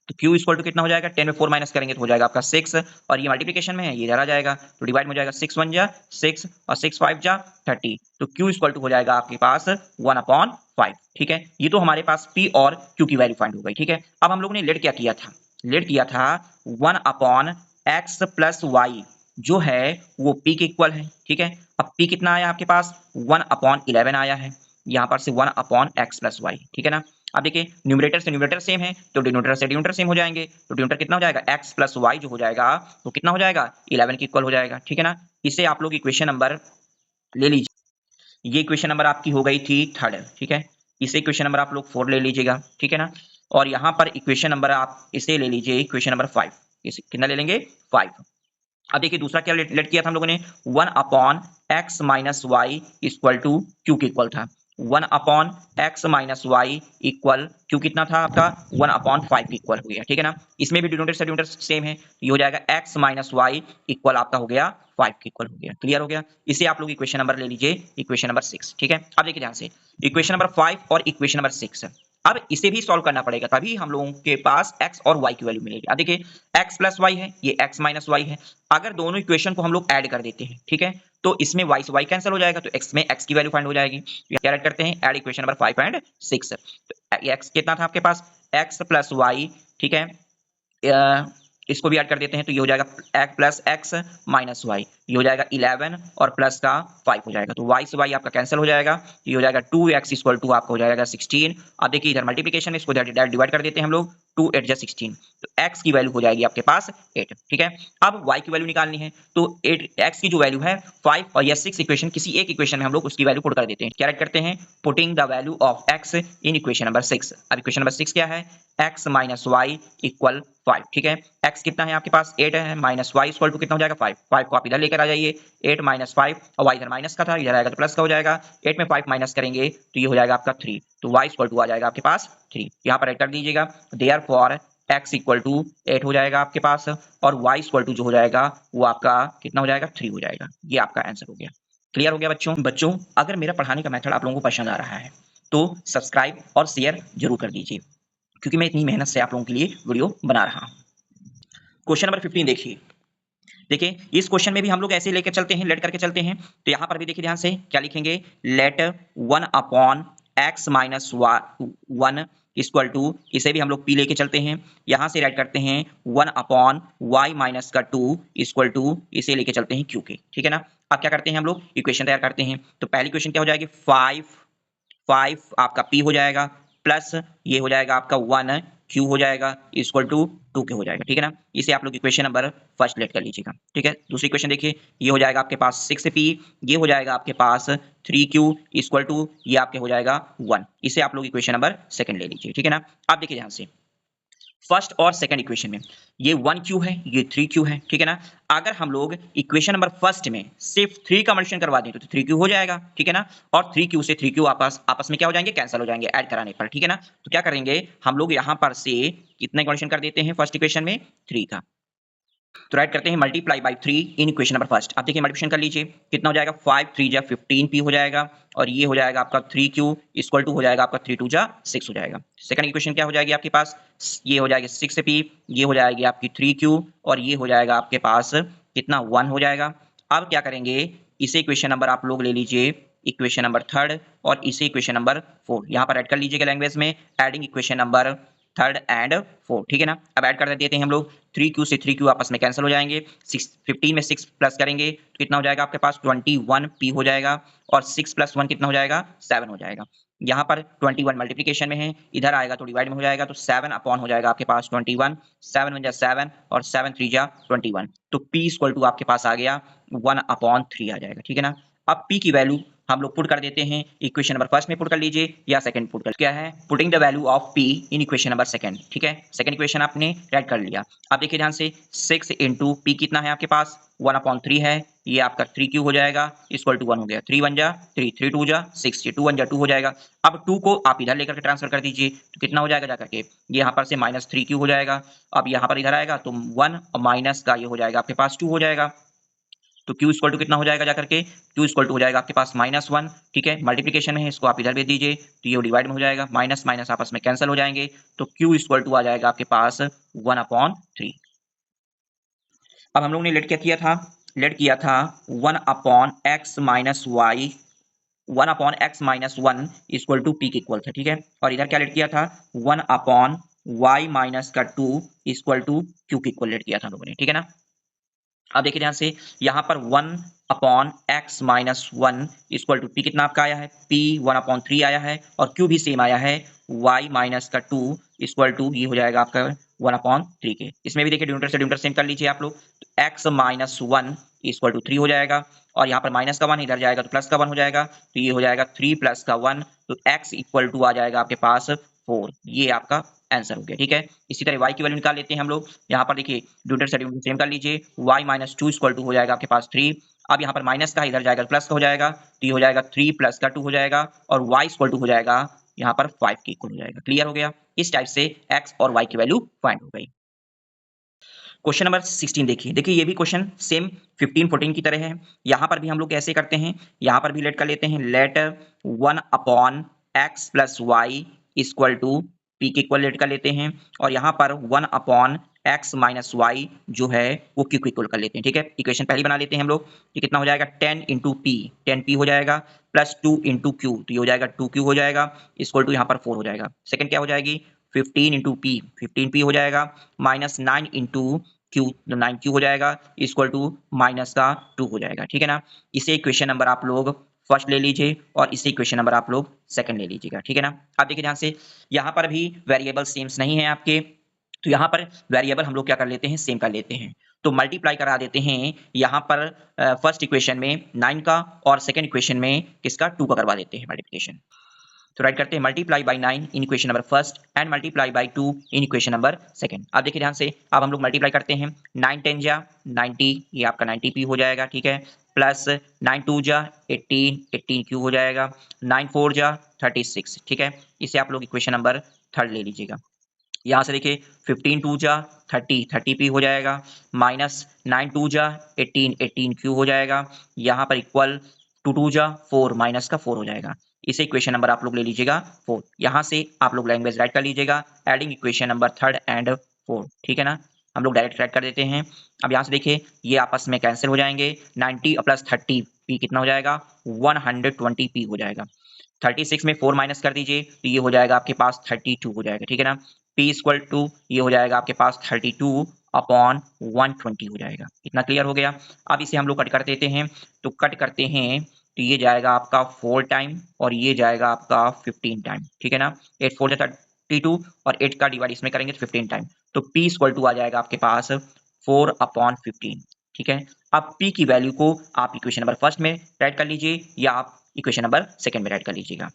तो q इक्वल टू कितना हो जाएगा, 10 में 4 माइनस करेंगे तो हो जाएगा आपका 6, और ये मल्टीप्लिकेशन में है, ये इधर आ जाएगा तो डिवाइड में हो जाएगा, 6 1 जा 6 और 6 5 जा 30, तो q इक्वल टू हो जाएगा आपके पास 1 अपॉन 5। ठीक है, ये तो हमारे पास p और q की वैल्यू फाइंड हो गई। ठीक है, अब हम लोग ने लेट क्या किया था, लेट किया था 1 अपॉन एक्स प्लस वाई जो है वो पी के इक्वल है, ठीक है। अब पी कितना आया आपके पास 1/11 आया है, यहाँ पर से 1/x प्लस वाई, ठीक है ना। अब देखिए न्यूमरेटर से न्यूमरेटर सेम है तो डिनोमिनेटर से डिनोमिनेटर सेम हो जाएंगे, तो डिनोमिनेटर कितना हो जाएगा x प्लस वाई जो हो जाएगा वो कितना हो जाएगा 11 के इक्वल हो जाएगा, ठीक है ना। इसे आप लोग इक्वेशन नंबर ले लीजिए, ये इक्वेशन नंबर आपकी हो गई थी 3rd, ठीक है। इसे इक्वेशन नंबर आप लोग 4 ले लीजिएगा, ठीक है ना। और यहाँ पर इक्वेशन नंबर आप इसे ले लीजिए इक्वेशन नंबर 5, इसे कितना ले लेंगे 5। अब देखिए दूसरा क्या लेट किया था हम लोगों ने 1/x minus y equal to Q के इक्वल था, 1/x minus y equal Q कितना था आपका 1/5 के इक्वल हो गया, ठीक है ना। इसमें भी डिनोमिनेटर से डिनोमिनेटर सेम है, ये हो जाएगा x माइनस वाई इक्वल आपका हो गया 5 के इक्वल हो गया, क्लियर हो गया। इसे आप लोग इक्वेशन नंबर ले लीजिए इक्वेशन नंबर 6, ठीक है। अब देखिए ध्यान से इक्वेशन नंबर 5 और इक्वेशन नंबर 6, अब इसे भी सॉल्व करना पड़ेगा तभी हम लोगों के पास x और y की वैल्यू मिलेगी। अब देखिए x प्लस वाई है, ये x माइनस वाई है, अगर दोनों इक्वेशन को हम लोग ऐड कर देते हैं, ठीक है, तो इसमें y से y कैंसिल हो जाएगा, तो x में x की वैल्यू फाइंड हो जाएगी। तो क्या ऐड करते हैं, ऐड इक्वेशन नंबर 5 एंड 6। तो x कितना था आपके पास x प्लस वाई, ठीक है, इसको भी ऐड कर देते हैं तो ये हो जाएगा x plus x minus y, ये हो जाएगा 11 और प्लस का 5 हो जाएगा, तो y से y आपका कैंसिल हो जाएगा, ये हो जाएगा 2x इक्वल टू आपका हो जाएगा 16। अब देखिए इधर मल्टीप्लिकेशन में इसको डिवाइड कर देते हैं हम लोग, 2 8 जा 16, तो x की वैल्यू हो जाएगी आपके पास 8, ठीक है। अब y की वैल्यू निकालनी है तो 8 x की जो वैल्यू है 5 और या 6 इक्वेशन किसी एक इक्वेशन में हम लोग उसकी वैल्यू पुट कर देते हैं। क्या ऐड करते हैं, putting the value of x in equation number 6। अब इक्वेशन नंबर 6 क्या है, x माइनस वाई इक्वल 5, ठीक है। x कितना है आपके पास 8 है, माइनस वाई इक्वल टू कितना हो जाएगा 5, 5 को आप इधर लेकर आ जाइए, 8 माइनस 5 और y इधर माइनस का था, इधर आएगा तो प्लस का हो जाएगा, 8 में 5 माइनस करेंगे तो ये हो जाएगा आपका 3, तो y इक्वल टू आ जाएगा आपके पास 3, यहाँ पर ऐड कर दीजिएगा। देयरफॉर x इक्वल टू 8 हो जाएगा आपके पास और y इक्वल टू जो हो जाएगा वो आपका कितना हो जाएगा 3 हो जाएगा, ये आपका आंसर हो गया। क्लियर हो गया बच्चों अगर मेरा पढ़ाने का मेथड आप लोगों को पसंद आ रहा है तो सब्सक्राइब और शेयर जरूर कर दीजिए, क्योंकि मैं इतनी मेहनत से आप लोगों के लिए वीडियो बना रहा हूं। क्वेश्चन नंबर 15 देखिए इस क्वेश्चन में भी हम लोग ऐसे लेकर चलते हैं, लेट करके चलते हैं, तो यहां पर भी देखिए ध्यान से क्या लिखेंगे, late 1/x minus 1 equal to, इसे भी हम लोग p लेके चलते हैं, यहां से राइट करते हैं 1/y माइनस का 2 इक्वल टू, इसे लेके चलते हैं q के, ठीक है ना। अब क्या करते हैं हम लोग इक्वेशन तैयार करते हैं, तो पहली इक्वेशन क्या हो जाएगी 5 आपका p हो जाएगा प्लस ये हो जाएगा आपका 1 q हो जाएगा इक्वल टू 2 के हो जाएगा, ठीक है ना। इसे आप लोग इक्वेशन नंबर फर्स्ट लेट कर लीजिएगा, ठीक है। दूसरी इक्वेशन देखिए, ये हो जाएगा आपके पास 6p, ये हो जाएगा आपके पास 3q इक्वल टू ये आपके हो जाएगा 1, इसे आप लोग इक्वेशन नंबर सेकंड ले लीजिए, ठीक है ना। आप देखिए ध्यान से फर्स्ट और सेकंड इक्वेशन में ये 1q है, ये 3q है, ठीक है ना। अगर हम लोग इक्वेशन नंबर फर्स्ट में सिर्फ 3 का मल्टीप्लिकेशन करवा दें तो 3q हो जाएगा, ठीक है ना। और 3q से 3q आपस में क्या हो जाएंगे, कैंसिल हो जाएंगे ऐड कराने पर, ठीक है ना। तो क्या करेंगे हम लोग यहां पर से कितने मल्टीप्लिकेशन कर देते हैं फर्स्ट इक्वेशन में 3 का, तो राइट करते हैं multiply by 3 in equation number first. अब देखिए मल्टीप्लिकेशन कर लीजिए, कितना हो जाएगा 5 3 जा 15p हो जाएगा और ये हो जाएगा आपका 3q इक्वल टू हो जाएगा आपका 3 2 जा 6 हो जाएगा। सेकंड इक्वेशन क्या हो जाएगी आपके पास, ये हो जाएगी 6p, ये हो जाएगी आपकी 3q और ये हो जाएगा आपके पास कितना 1 हो जाएगा। अब क्या करेंगे, इसे इक्वेशन नंबर आप लोग ले लीजिए इक्वेशन नंबर 3rd और इसे इक्वेशन नंबर 4 यहाँ पर ऐड कर लीजिएगा लैंग्वेज में, adding equation number 3rd and 4, ठीक है ना। अब ऐड कर देते हैं हम लोग, 3q से 3q आपस में कैंसिल हो जाएंगे, 15 में 6 प्लस करेंगे तो कितना हो जाएगा आपके पास 21p हो जाएगा और 6 प्लस 1 कितना हो जाएगा 7 हो जाएगा। यहाँ पर 21 मल्टीप्लिकेशन में है, इधर आएगा तो डिवाइड में हो जाएगा, तो 7 अपॉन हो जाएगा आपके पास 21, 7 1 जा 7 और 7 3 जा 21, तो p इक्वल टू आपके पास आ गया 1/3 आ जाएगा, ठीक है ना। अब p की वैल्यू हम लोग पुट कर देते हैं, इक्वेशन नंबर फर्स्ट में पुट कर लीजिए या सेकंड पुट कर, क्या है putting the value of p in equation number second, ठीक है। सेकंड इक्वेशन आपने राइट कर लिया। अब देखिए ध्यान से 6 इंटू p कितना है आपके पास 1/3 है, ये आपका 3q हो जाएगा इक्वल टू 1 हो गया, 3 1 जा 3 3 2 जा 6, ये 2 1 जा 2 हो जाएगा। अब 2 को आप इधर लेकर के ट्रांसफर कर दीजिए तो कितना हो जाएगा जाकर के, ये यहाँ पर से -3q हो जाएगा। अब यहाँ पर इधर आएगा तो 1 और माइनस का ये हो जाएगा आपके पास 2 हो जाएगा, तो q इक्वल टू कितना हो जाएगा जाकर के, q इक्वल टू हो जाएगा आपके पास -1, ठीक है। मल्टीप्लिकेशन में है, इसको आप इधर भेज दीजिए तो ये डिवाइड में हो जाएगा, माइनस माइनस आपस में कैंसिल हो जाएंगे, तो q इक्वल टू आ जाएगा आपके पास 1/3। अब हम लोग ने लेट क्या किया था, लेट किया था 1/x minus y 1/x minus 1 equal to p के इक्वल था, ठीक है। और इधर क्या लेट किया था 1/y माइनस का 2 इक्वल टू q के इक्वल लेट किया था हम लोगों ने, ठीक है ना। अब देखिए ध्यान से, यहाँ पर 1/x-1 इक्वल टू पी कितना आपका आया है, p 1/3 आया है, और q भी सेम आया है, y-2 इक्वल टू ये हो जाएगा आपका 1/3 के। इसमें भी देखिए डिनोमिनेटर से डिनोमिनेटर सेम कर लीजिए आप लोग, तो x-1 इक्वल टू 3 हो जाएगा, और यहाँ पर माइनस का 1 इधर जाएगा तो प्लस का 1 हो जाएगा, तो ये हो जाएगा 3 प्लस का 1, तो x इक्वल टू आ जाएगा आपके पास 4। ये आपका आंसर हो गया, ठीक है। इसी तरह y की वैल्यू निकाल लेते हैं हम लोग। यहाँ पर देखिए डिनोमिनेटर से डिनोमिनेटर सेम कर लीजिए, y-2 इक्वल टू हो जाएगा आपके पास 3। अब यहाँ पर माइनस का इधर जाएगा प्लस का हो जाएगा, तो ये हो जाएगा 3 प्लस का 2 हो जाएगा, और y इक्वल टू हो जाएगा यहाँ पर 5 के इक्वल हो जाएगा। क्लियर हो गया। इस टाइप से x और y की वैल्यू फाइंड हो गई। क्वेश्चन नंबर 16 देखिए, ये भी क्वेश्चन सेम 15 14 की तरह है। यहाँ पर भी हम लोग कैसे करते हैं, यहाँ पर भी लेट कर लेते हैं, let 1/x plus y equal to P के इक्वल लेट कर लेते हैं, और यहाँ पर 1/x माइनस वाई जो है वो क्यू के इक्वल कर लेते हैं, ठीक है। इक्वेशन पहले बना लेते हैं हम लोग, ये कितना हो जाएगा 10 इंटू पी, 10p हो जाएगा, प्लस 2 इंटू क्यू, तो ये हो जाएगा 2q हो जाएगा, इक्वल टू यहाँ पर 4 हो जाएगा। सेकंड क्या हो जाएगी 15 इंटू पी, 15p हो जाएगा, माइनस 9 इंटू क्यू, 9q हो जाएगा, इक्वल टू माइनस का 2 हो जाएगा, ठीक है ना। इसे इक्वेशन नंबर आप लोग फर्स्ट ले लीजिए, और इसे इक्वेशन नंबर आप लोग सेकंड ले लीजिएगा, ठीक है ना। अब देखिए ध्यान से, यहाँ पर भी वेरिएबल सेम्स नहीं है आपके, तो यहाँ पर वेरिएबल हम लोग क्या कर लेते हैं, सेम कर लेते हैं, तो मल्टीप्लाई करा देते हैं यहाँ पर फर्स्ट इक्वेशन में 9 का, और सेकंड इक्वेशन में किसका 2 का करवा देते हैं मल्टीप्लिकेशन। तो राइट करते हैं multiply by 9 in equation number first and multiply by 2 in equation number second. अब देखिए ध्यान से, अब हम लोग मल्टीप्लाई करते हैं, 9 10 जा 90, ये आपका 90p हो जाएगा, ठीक है, प्लस 9 2 जा 18, 18q हो जाएगा, 9 4 जा 36, ठीक है। इसे आप लोग इक्वेशन नंबर थर्ड ले लीजिएगा। यहाँ से देखिए 15 2 जा 30, 30p हो जाएगा, माइनस 9 2 जा 18, 18q हो जाएगा, यहाँ पर इक्वल 2 2 जा 4, माइनस का 4 हो जाएगा। इसे इक्वेशन नंबर आप लोग ले लीजिएगा 4। यहाँ से आप लोग लैंग्वेज राइट कर लीजिएगा, adding equation number third and 4, ठीक है ना। हम लोग डायरेक्ट राइट कर देते हैं। अब यहाँ से देखिए ये आपस में कैंसिल हो जाएंगे, 90 प्लस 30p कितना हो जाएगा 120p हो जाएगा, 36 में 4 माइनस कर दीजिए, तो ये हो जाएगा आपके पास 32 हो जाएगा, ठीक है ना। p इक्वल टू ये हो जाएगा आपके पास 32/120 हो जाएगा। इतना क्लियर हो गया। अब इसे हम लोग कट कर देते हैं, तो कट करते हैं तो ये जाएगा आपका 4 टाइम, और ये जाएगा आपका 15 टाइम, ठीक है ना। 8 4 32, और 8 का डिवाइड इसमें करेंगे तो 15 टाइम, तो p इक्वल टू आ जाएगा आपके पास 4/15, ठीक है। अब p की वैल्यू को आप इक्वेशन नंबर फर्स्ट में राइट कर लीजिए, या आप इक्वेशन नंबर सेकंड में राइट कर लीजिएगा।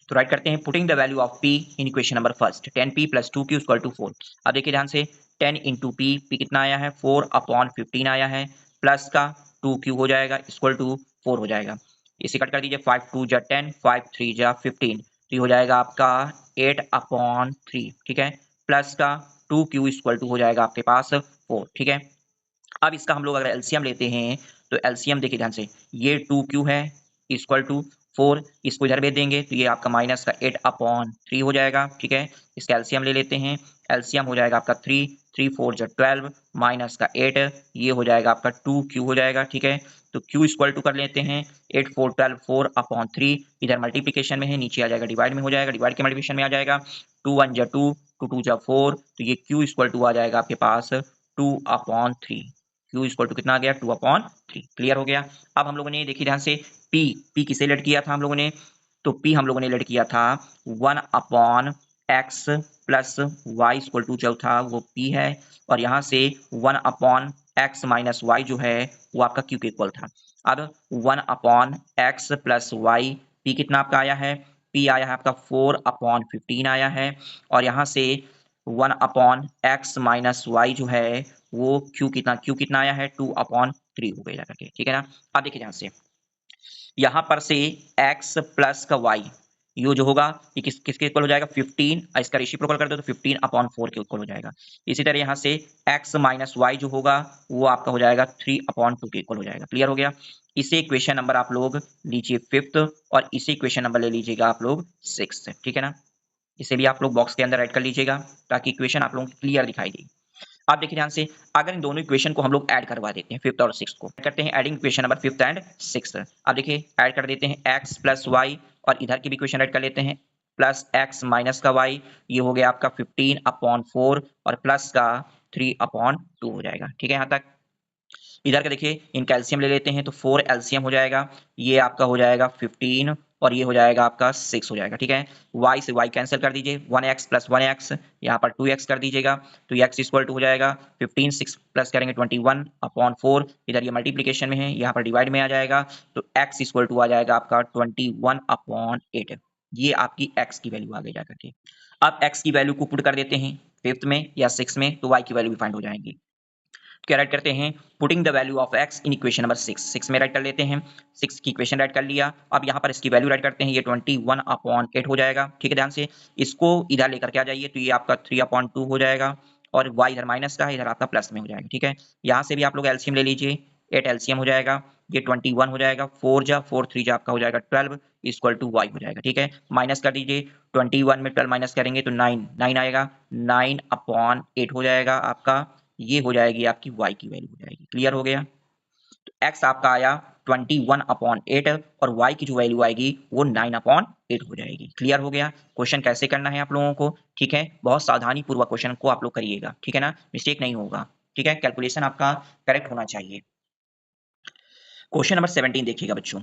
तो राइट करते हैं, putting the value of p in equation number first, 10p plus 2q equal to 4। अब देखिए ध्यान से, 10 इंटू p, p कितना आया है 4/15 आया है, प्लस का 2q हो जाएगा इक्वल टू 4 हो जाएगा। इसे कट कर दीजिए, 5 2 जा 10, 5 3 जा 15, तो ये हो जाएगा आपका 8/3, ठीक है, प्लस का 2q इक्वल टू हो जाएगा आपके पास 4, ठीक है। अब इसका हम लोग अगर एलसीएम लेते हैं, तो एलसीएम देखिए ध्यान से, ये 2q है इक्वल टू 4, इसको इधर भेज देंगे तो ये आपका माइनस का 8/3 हो जाएगा, ठीक है। इसका एलसीएम ले लेते हैं, एलसीएम हो जाएगा आपका 3 3 4 जा 12, माइनस का 8, ये हो जाएगा आपका 2q हो जाएगा, ठीक है। तो q इक्वल टू कर लेते हैं 8 4 12, 4/3, इधर मल्टीप्लिकेशन में है, नीचे आ जाएगा डिवाइड में हो जाएगा, डिवाइड के मल्टीप्लिकेशन में आ जाएगा, 2 1 जा 2, 2 2 जा 4, तो ये q इक्वल टू आ जाएगा आपके पास 2/3। q इक्वल टू कितना आ गया 2/3। क्लियर हो गया। अब हम लोगों ने देखिए ध्यान से, p किसे लेट किया था हम लोगों ने, तो p हम लोगों ने लेट किया था 1/x plus y equal to जो था वो p है, और यहाँ से 1/x माइनस वाई जो है वो आपका q के इक्वल था। अब 1/x प्लस वाई, p कितना आपका आया है, p आया है आपका 4/15 आया है, और यहाँ से 1/x माइनस वाई जो है वो q कितना आया है 2/3 हो गया करके, ठीक है ना। अब देखिए ध्यान से, यहाँ पर से x प्लस का y, ये जो होगा ये किसके इक्वल हो जाएगा 15, और इसका रेसिप्रोकल कर दो तो 15/4 के इक्वल हो जाएगा। इसी तरह यहाँ से x माइनस वाई जो होगा वो आपका हो जाएगा 3/2 के इक्वल हो जाएगा। क्लियर हो गया। इसे इक्वेशन नंबर आप लोग लीजिए 5th, और इसे इक्वेशन नंबर ले लीजिएगा आप लोग 6th, ठीक है ना। इसे भी आप लोग बॉक्स के अंदर राइट कर लीजिएगा, ताकि इक्वेशन आप लोगों को क्लियर दिखाई दे। आप देखिए ध्यान से, अगर इन दोनों इक्वेशन को हम लोग ऐड करवा देते हैं 5th और 6th को, करते हैं adding equation number 5th and 6th। अब देखिए ऐड कर देते हैं x प्लस वाई, और इधर की भी इक्वेशन ऐड कर लेते हैं, प्लस x माइनस का y, ये हो गया आपका 15/4, और प्लस का 3/2 हो जाएगा, ठीक है यहाँ तक। इधर का देखिए इनका एलसीएम ले लेते हैं तो 4 एलसीएम हो जाएगा, ये आपका हो जाएगा 15 और ये हो जाएगा आपका 6 हो जाएगा, ठीक है। y से y कैंसिल कर दीजिए, 1x प्लस 1x यहाँ पर 2x कर दीजिएगा तो x इक्वल टू हो जाएगा 15, 6 प्लस करेंगे 21 अपॉन 4, इधर ये मल्टीप्लीकेशन में है, यहाँ पर डिवाइड में आ जाएगा तो x इक्वल टू आ जाएगा आपका 21 अपॉन 8। ये आपकी x की वैल्यू आ गई जाकर के। अब x की वैल्यू को पुट कर देते हैं 5th में या 6 में तो y की वैल्यू भी फाइंड हो जाएगी। क्या राइट करते हैं, putting the value of x in equation number 6 में राइट कर लेते हैं, 6 की इक्वेशन राइट कर लिया। अब यहाँ पर इसकी वैल्यू राइट करते हैं, ये 21 अपॉन 8 हो जाएगा, ठीक है। ध्यान से इसको इधर लेकर के आ जाइए तो ये आपका 3 अपॉन 2 हो जाएगा और y इधर माइनस का है, इधर आपका प्लस में हो जाएगा, ठीक है। यहाँ से भी आप लोग एलसीएम ले लीजिए, 8 एलसीएम हो जाएगा, ये 21 हो जाएगा, 4 जा 4 3 जा आपका हो जाएगा 12 इक्वल टू y हो जाएगा, ठीक है। माइनस कर दीजिए, 21 में 12 माइनस करेंगे तो 9 आएगा, 9 अपॉन 8 हो जाएगा आपका, ये हो जाएगी आपकी y की वैल्यू हो जाएगी। क्लियर हो गया, तो x आपका आया 21 अपॉन 8 और y की जो वैल्यू आएगी वो 9 अपॉन 8 हो जाएगी। क्लियर हो गया, क्वेश्चन कैसे करना है आप लोगों को, ठीक है। बहुत सावधानी पूर्वक क्वेश्चन को आप लोग करिएगा, ठीक है ना, मिस्टेक नहीं होगा, ठीक है। कैलकुलेशन आपका करेक्ट होना चाहिए। क्वेश्चन नंबर 17 देखिएगा बच्चों,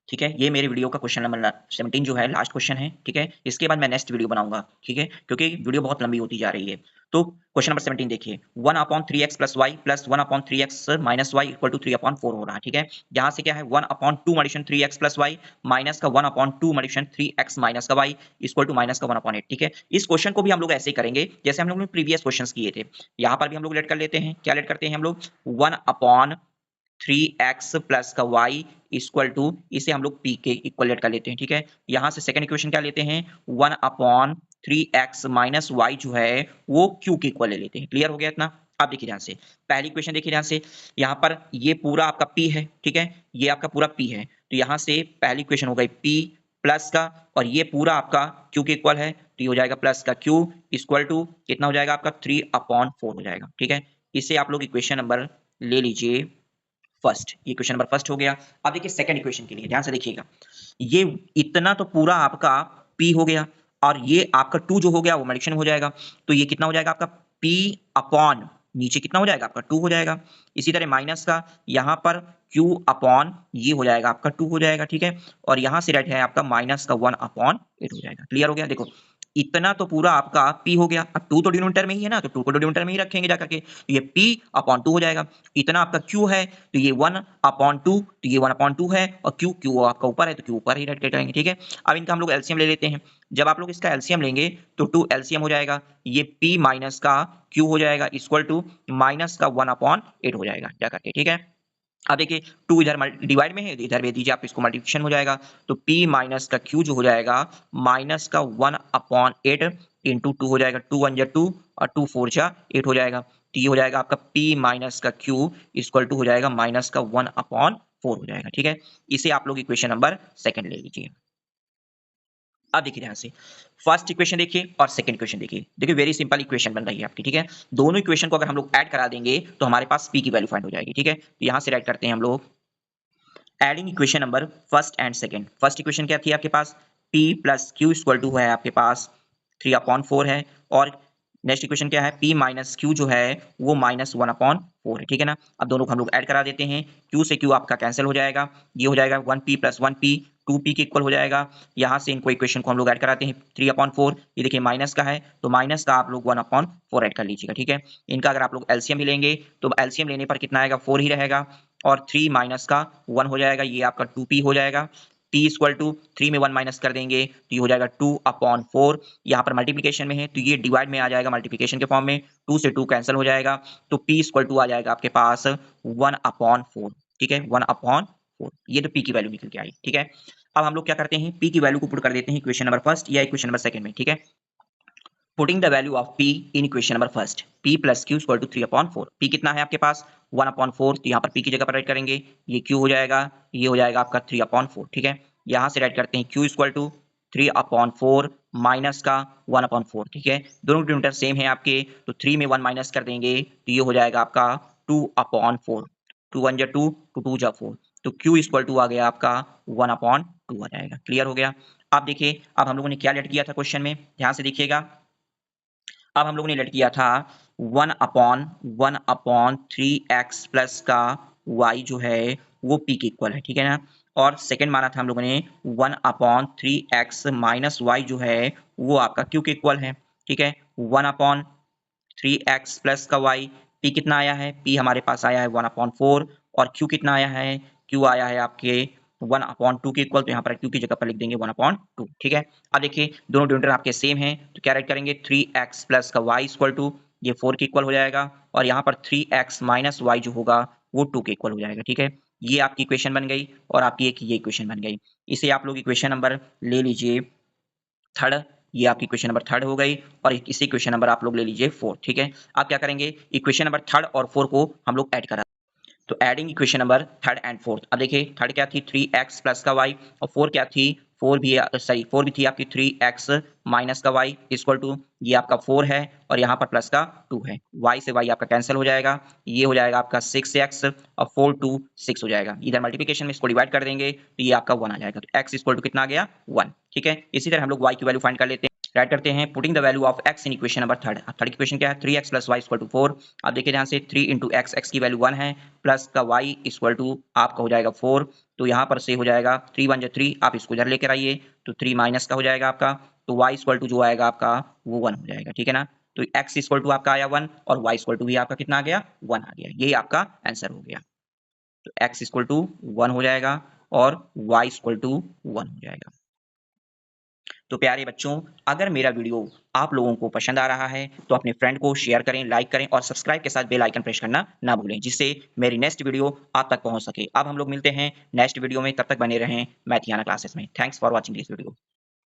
ठीक है। ये मेरे वीडियो का क्वेश्चन नंबर 17 जो है लास्ट क्वेश्चन है, ठीक है। इसके बाद मैं नेक्स्ट वीडियो बनाऊंगा, ठीक है, क्योंकि वीडियो बहुत लंबी होती जा रही है। तो क्वेश्चन नंबर 17 देखिए, 1 upon 3x plus y plus 1 upon 3x minus y equal to 3 upon 4 हो रहा है, ठीक है। यहाँ से क्या है 1 upon 2 multiplication 3x plus y minus का 1 अपॉन 2 मल्टीप्लिकेशन 3x माइनस का वाई इक्वल टू माइनस का 1 अपॉन 8, ठीक है। इस क्वेश्चन को भी हम लोग ऐसे ही करेंगे जैसे हम लोग ने प्रीवियस क्वेश्चन किए थे। यहाँ पर भी हम लोग लेट कर लेते हैं, क्या लेट करते हैं हम लोग, 1 अपॉन 3x प्लस का y इक्वल टू, इसे हम लोग p के इक्वलेट कर लेते हैं, ठीक है। यहां से सेकंड इक्वेशन क्या लेते हैं, 1 अपॉन 3x माइनस वाई जो है वो q के इक्वल ले लेते हैं। क्लियर हो गया इतना। अब देखिए ध्यान से, पहली इक्वेशन देखिए ध्यान से, यहाँ पर ये पूरा आपका p है, ठीक है, ये आपका पूरा p है, तो यहाँ से पहली इक्वेशन हो गई p प्लस का और ये पूरा आपका q के इक्वल है तो ये हो जाएगा प्लस का q इक्वल टू कितना हो जाएगा आपका 3 अपॉन 4 हो जाएगा, ठीक है। इसे आप लोग इक्वेशन नंबर ले लीजिए फर्स्ट, ये क्वेश्चन नंबर फर्स्ट हो गया। अब देखिए सेकंड इक्वेशन के लिए ध्यान से देखिएगा, ये इतना तो पूरा आपका p हो गया और ये आपका 2 जो हो गया वो मल्टीप्लिकेशन हो जाएगा, तो ये कितना हो जाएगा आपका p अपॉन नीचे कितना हो जाएगा आपका 2 हो जाएगा। इसी तरह माइनस का यहाँ पर q अपॉन ये हो जाएगा आपका 2 हो जाएगा, ठीक है। और यहाँ से राइट है आपका माइनस का 1 अपॉन 8 हो जाएगा। क्लियर हो गया, देखो इतना तो पूरा आपका p हो गया, अब 2 तो डिनोमिनेटर में ही है ना, तो 2 को डिनोमिनेटर में ही रखेंगे जाकर के, तो ये p अपॉन 2 हो जाएगा। इतना आपका q है तो ये 1 अपॉन 2, तो ये 1 अपॉन 2 है और q आपका ऊपर है तो q ऊपर ही राइट करेंगे, ठीक है। अब इनका हम लोग एलसीएम ले लेते हैं, जब आप लोग इसका एलसीएम लेंगे तो 2 एलसीएम हो जाएगा, ये p माइनस का q हो जाएगा इक्वल टू माइनस का 1 अपॉन 8 हो जाएगा जाकर के, ठीक है। अब देखिए 2 इधर डिवाइड में है, इधर भेज दीजिए आप, इसको मल्टीप्लिकेशन हो जाएगा तो p माइनस का q जो हो जाएगा माइनस का 1 अपॉन 8 इंटू 2 हो जाएगा, 2 1 जा 2 और 2 4 जा 8 हो जाएगा, तो ये हो जाएगा आपका p माइनस का q इक्वल टू हो जाएगा माइनस का 1 अपॉन 4 हो जाएगा, ठीक है। इसे आप लोग इक्वेशन नंबर सेकंड ले लीजिए। अब देखिए ध्यान से, फर्स्ट इक्वेशन देखिए और सेकंड इक्वेशन देखिए, देखिए वेरी सिंपल इक्वेशन बन रही है आपकी, ठीक है। दोनों इक्वेशन को अगर हम लोग ऐड करा देंगे तो हमारे पास p की वैल्यू फाइंड हो जाएगी, ठीक है। तो यहां से ऐड करते हैं हम लोग, adding equation number first and second. First equation क्या थी आपके पास, p plus q equal to है आपके पास 3 अपॉन 4 है और नेक्स्ट इक्वेशन क्या है, p माइनस क्यू जो है वो माइनस 1 अपॉन 4 है, ठीक है ना। अब दोनों को हम लोग ऐड करा देते हैं, q से q आपका कैंसिल हो जाएगा, ये हो जाएगा 1p प्लस 1p 2p के इक्वल हो जाएगा। यहाँ से इनको इक्वेशन को हम लोग ऐड कराते हैं 3 अपॉन 4, ये देखिए माइनस का है तो माइनस का आप लोग 1 अपॉन 4 ऐड कर लीजिएगा, ठीक है। इनका अगर आप लोग एलसीएम भी लेंगे तो एलसीएम लेने पर कितना आएगा 4 ही रहेगा और 3 माइनस का 1 हो जाएगा, ये आपका 2p हो जाएगा। p इक्वल टू 3 में 1 माइनस कर देंगे तो ये हो जाएगा 2 अपॉन 4, यहाँ पर मल्टीप्लिकेशन में है तो ये डिवाइड में आ जाएगा मल्टीप्लिकेशन के फॉर्म में, 2 से 2 कैंसिल हो जाएगा तो p इक्वल टू आ जाएगा आपके पास 1 अपॉन 4, ठीक है, 1 अपॉन 4, ये तो p की वैल्यू निकल के आई, ठीक है। अब हम लोग क्या करते हैं, p की वैल्यू को पुट कर देते हैं इक्वेशन नंबर फर्स्ट या इक्वेशन नंबर सेकंड में, ठीक है। Putting the value of p in equation number first, p plus q equal to 3 upon 4, p कितना है आपके पास 1 अपॉन 4, तो यहाँ पर p की जगह पर राइट करेंगे, ये q हो जाएगा, ये हो जाएगा आपका 3 अपॉन 4, ठीक है। यहाँ से राइट करते हैं q equal to 3 upon 4 minus का 1 अपॉन 4, ठीक है। दोनों डिनोमिनेटर सेम है आपके तो 3 में 1 माइनस कर देंगे तो ये हो जाएगा आपका 2 अपॉन 4, 2 1 जा 2, 2 जा 4, तो q इक्वल टू आ गया आपका 1 अपॉन 2 आ जाएगा। क्लियर हो गया। अब देखिए अब हम लोगों ने क्या लेट किया था क्वेश्चन में, ध्यान से देखिएगा। अब हम लोगों ने लेट किया था 1/3x प्लस का y जो है वो p के इक्वल है, ठीक है ना। और सेकंड माना था हम लोगों ने 1/3x माइनस y जो है वो आपका q के इक्वल है, ठीक है। 1/3x प्लस का y, p कितना आया है, p हमारे पास आया है 1/4 और q कितना आया है, q आया है आपके 1/2 के इक्वल, तो यहाँ पर q की जगह पर लिख देंगे 1/2, ठीक है। अब देखिए दोनों डिनोमिनेटर आपके सेम हैं तो क्या राइट करेंगे 3x प्लस का y इक्वल टू ये 4 के इक्वल हो जाएगा और यहाँ पर 3x माइनस y जो होगा वो 2 के इक्वल हो जाएगा, ठीक है। ये आपकी इक्वेशन बन गई और आपकी एक ये इक्वेशन बन गई। इसे आप लोग इक्वेशन नंबर ले लीजिए थर्ड, ये आपकी इक्वेशन नंबर थर्ड हो गई और इसी इक्वेशन नंबर आप लोग ले लीजिए फोर्थ, ठीक है। आप क्या करेंगे इक्वेशन नंबर थर्ड और फोर्थ को हम लोग ऐड करा, तो adding equation number third and fourth. अब देखिए थर्ड क्या थी 3x प्लस का y और फोर क्या थी फोर भी थी आपकी 3x माइनस का y इक्वल टू ये आपका 4 है और यहाँ पर प्लस का 2 है, y से y आपका कैंसिल हो जाएगा, ये हो जाएगा आपका 6x और 4 2 6 हो जाएगा। इधर मल्टीप्लिकेशन में इसको डिवाइड कर देंगे तो ये आपका 1 आ जाएगा, तो x इक्वल टू कितना आ गया 1, ठीक है। इसी तरह हम लोग y की वैल्यू फाइंड कर लेते हैं, राइट करते हैं putting the value of x in equation number third. Third equation क्या है 3x plus y equal to 4। अब देखिए ध्यान से 3 इंटू x की वैल्यू 1 है प्लस का y इक्वल टू आपका हो जाएगा 4, तो यहाँ पर से हो जाएगा 3 1 3, आप इसको इधर लेकर आइए तो 3 माइनस का हो जाएगा आपका, तो y इक्वल टू जो आएगा आपका वो 1 हो जाएगा, ठीक है ना। तो x इक्वल टू आपका आया 1 और y इक्वल टू भी आपका कितना आ गया 1 आ गया, यही आपका आंसर हो गया। तो x इक्वल टू 1 हो जाएगा और y इक्वल टू 1 हो जाएगा। तो प्यारे बच्चों अगर मेरा वीडियो आप लोगों को पसंद आ रहा है तो अपने फ्रेंड को शेयर करें, लाइक करें और सब्सक्राइब के साथ बेल आइकन प्रेस करना ना भूलें, जिससे मेरी नेक्स्ट वीडियो आप तक पहुंच सके। अब हम लोग मिलते हैं नेक्स्ट वीडियो में, तब तक बने रहें मैथियाना क्लासेस में। Thanks for watching this video.